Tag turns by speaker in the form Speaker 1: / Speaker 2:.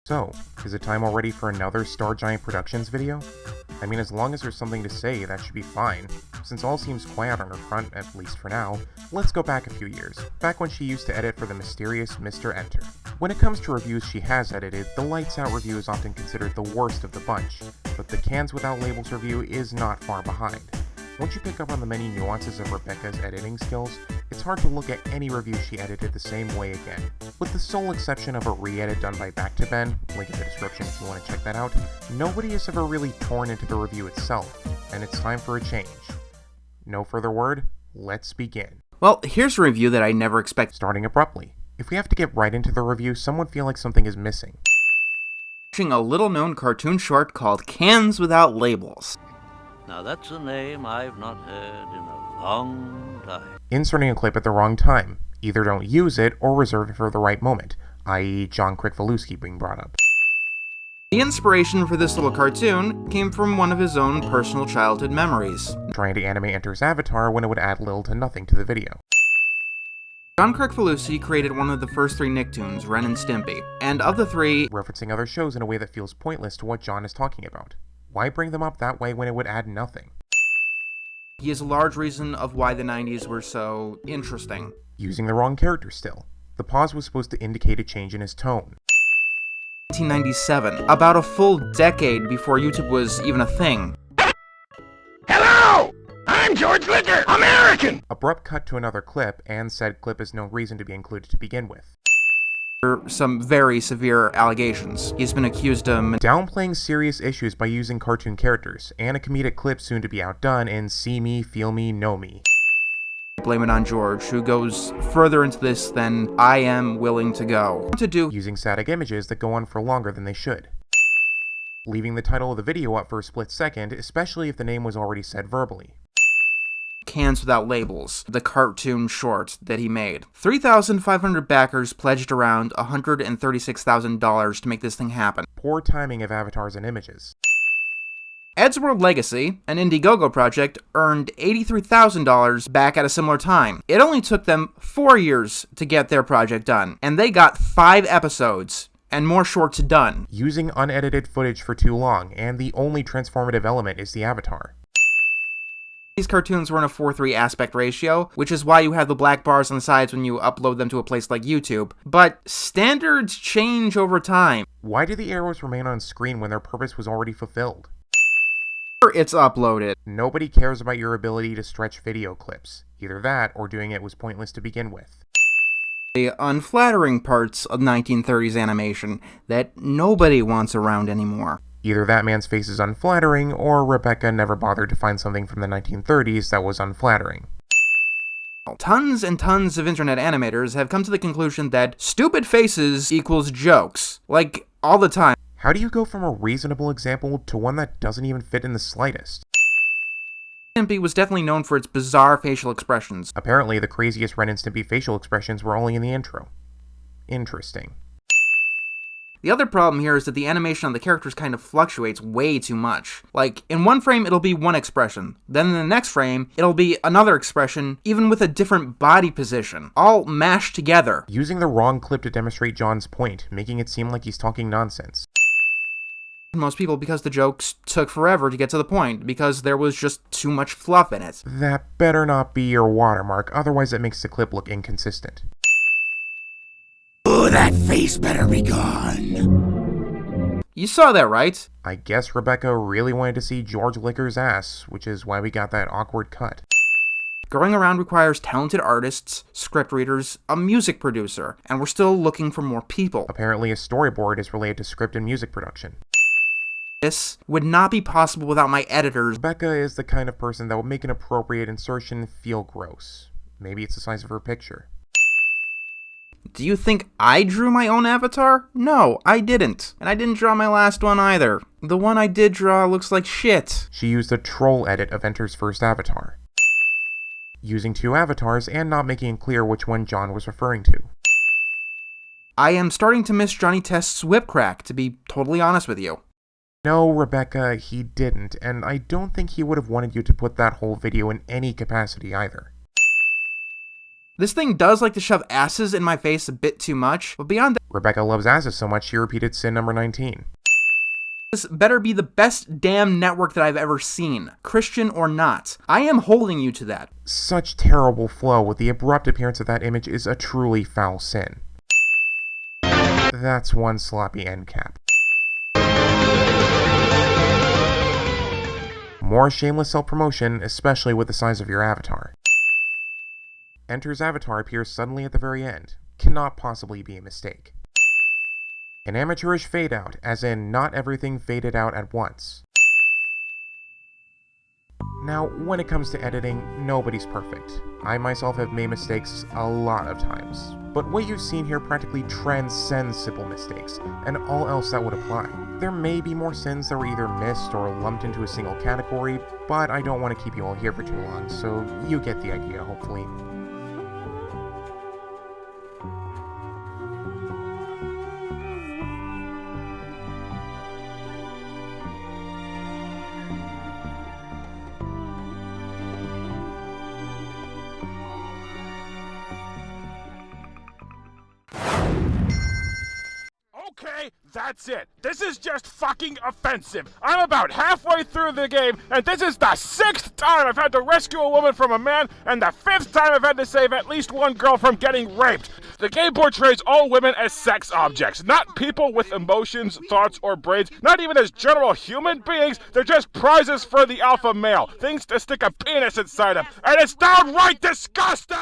Speaker 1: So, is it time already for another Star Giant Productions video? I mean, as long as there's something to say, that should be fine. Since all seems quiet on her front, at least for now, let's go back a few years, back when she used to edit for the mysterious Mr. Enter. When it comes to reviews she has edited, the Lights Out review is often considered the worst of the bunch, but the Cans Without Labels review is not far behind. Once you pick up on the many nuances of Rebecca's editing skills, it's hard to look at any review she edited the same way again. With the sole exception of a re-edit done by Back to Ben, link in the description if you want to check that out, nobody has ever really torn into the review itself, and it's time for a change. No further word, let's begin.
Speaker 2: Well, here's a review that I never expected.
Speaker 1: Starting abruptly. If we have to get right into the review, some would feel like something is missing.
Speaker 2: Watching a little-known cartoon short called Cans Without Labels.
Speaker 3: Now that's a name I've not heard in a long time.
Speaker 1: Inserting a clip at the wrong time. Either don't use it or reserve it for the right moment, i.e. John Kricfaluski being brought up.
Speaker 2: The inspiration for this little cartoon came from one of his own personal childhood memories.
Speaker 1: Trying to animate Enter's avatar when it would add little to nothing to the video.
Speaker 2: John Kricfalusi created one of the first three Nicktoons, Ren and Stimpy, and of the three,
Speaker 1: referencing other shows in a way that feels pointless to what John is talking about. Why bring them up that way when it would add nothing?
Speaker 2: He is a large reason of why the 90s were so interesting.
Speaker 1: Using the wrong character still. The pause was supposed to indicate a change in his tone.
Speaker 2: 1997, about a full decade before YouTube was even a thing.
Speaker 4: Hello! I'm George Licker, American!
Speaker 1: Abrupt cut to another clip, and said clip has no reason to be included to begin with.
Speaker 2: Some very severe allegations. He's been accused of
Speaker 1: downplaying serious issues by using cartoon characters, and a comedic clip soon to be outdone in See Me, Feel Me, Know Me.
Speaker 2: Blame it on George, who goes further into this than I am willing to go.
Speaker 1: Using static images that go on for longer than they should. Leaving the title of the video up for a split second, especially if the name was already said verbally.
Speaker 2: Cans Without Labels, the cartoon short that he made. 3,500 backers pledged around $136,000 to make this thing happen.
Speaker 1: Poor timing of avatars and images.
Speaker 2: Eddsworld Legacy, an Indiegogo project, earned $83,000 back at a similar time. It only took them 4 years to get their project done, and they got 5 episodes and more shorts done.
Speaker 1: Using unedited footage for too long, and the only transformative element is the avatar.
Speaker 2: These cartoons were in a 4:3 aspect ratio, which is why you have the black bars on the sides when you upload them to a place like YouTube. But standards change over time.
Speaker 1: Why do the arrows remain on screen when their purpose was already fulfilled?
Speaker 2: It's uploaded.
Speaker 1: Nobody cares about your ability to stretch video clips. Either that, or doing it was pointless to begin with.
Speaker 2: The unflattering parts of 1930s animation that nobody wants around anymore.
Speaker 1: Either that man's face is unflattering, or Rebecca never bothered to find something from the 1930s that was unflattering.
Speaker 2: Tons and tons of internet animators have come to the conclusion that stupid faces equals jokes. Like, all the time.
Speaker 1: How do you go from a reasonable example to one that doesn't even fit in the slightest?
Speaker 2: Stimpy was definitely known for its bizarre facial expressions.
Speaker 1: Apparently, the craziest Ren and Stimpy facial expressions were only in the intro. Interesting.
Speaker 2: The other problem here is that the animation on the characters kind of fluctuates way too much. Like, in one frame it'll be one expression, then in the next frame it'll be another expression, even with a different body position, all mashed together.
Speaker 1: Using the wrong clip to demonstrate John's point, making it seem like he's talking nonsense.
Speaker 2: Most people because the jokes took forever to get to the point, because there was just too much fluff in it.
Speaker 1: That better not be your watermark, otherwise it makes the clip look inconsistent.
Speaker 4: Oh, that face better be gone.
Speaker 2: You saw that, right?
Speaker 1: I guess Rebecca really wanted to see George Licker's ass, which is why we got that awkward cut.
Speaker 2: Going around requires talented artists, script readers, a music producer, and we're still looking for more people.
Speaker 1: Apparently a storyboard is related to script and music production.
Speaker 2: This would not be possible without my editors.
Speaker 1: Rebecca is the kind of person that would make an appropriate insertion feel gross. Maybe it's the size of her picture.
Speaker 2: Do you think I drew my own avatar? No, I didn't. And I didn't draw my last one either. The one I did draw looks like shit.
Speaker 1: She used a troll edit of Enter's first avatar. Using 2 avatars and not making it clear which one John was referring to.
Speaker 2: I am starting to miss Johnny Test's whip crack, to be totally honest with you.
Speaker 1: No, Rebecca, he didn't, and I don't think he would have wanted you to put that whole video in any capacity either.
Speaker 2: This thing does like to shove asses in my face a bit too much, but beyond that,
Speaker 1: Rebecca loves asses so much she repeated sin number 19.
Speaker 2: this better be the best damn network that I've ever seen, Christian or not. I am holding you to that.
Speaker 1: Such terrible flow with the abrupt appearance of that image is a truly foul sin. That's one sloppy end cap. More shameless self-promotion, especially with the size of your avatar. Enter's avatar appears suddenly at the very end. Cannot possibly be a mistake. An amateurish fade out, as in not everything faded out at once. Now, when it comes to editing, nobody's perfect. I myself have made mistakes a lot of times, but what you've seen here practically transcends simple mistakes, and all else that would apply. There may be more sins that were either missed or lumped into a single category, but I don't want to keep you all here for too long, so you get the idea, hopefully.
Speaker 5: Okay, that's it. This is just fucking offensive. I'm about halfway through the game, and this is the 6th time I've had to rescue a woman from a man, and the 5th time I've had to save at least one girl from getting raped. The game portrays all women as sex objects, not people with emotions, thoughts, or brains, not even as general human beings. They're just prizes for the alpha male, things to stick a penis inside of, and it's downright disgusting!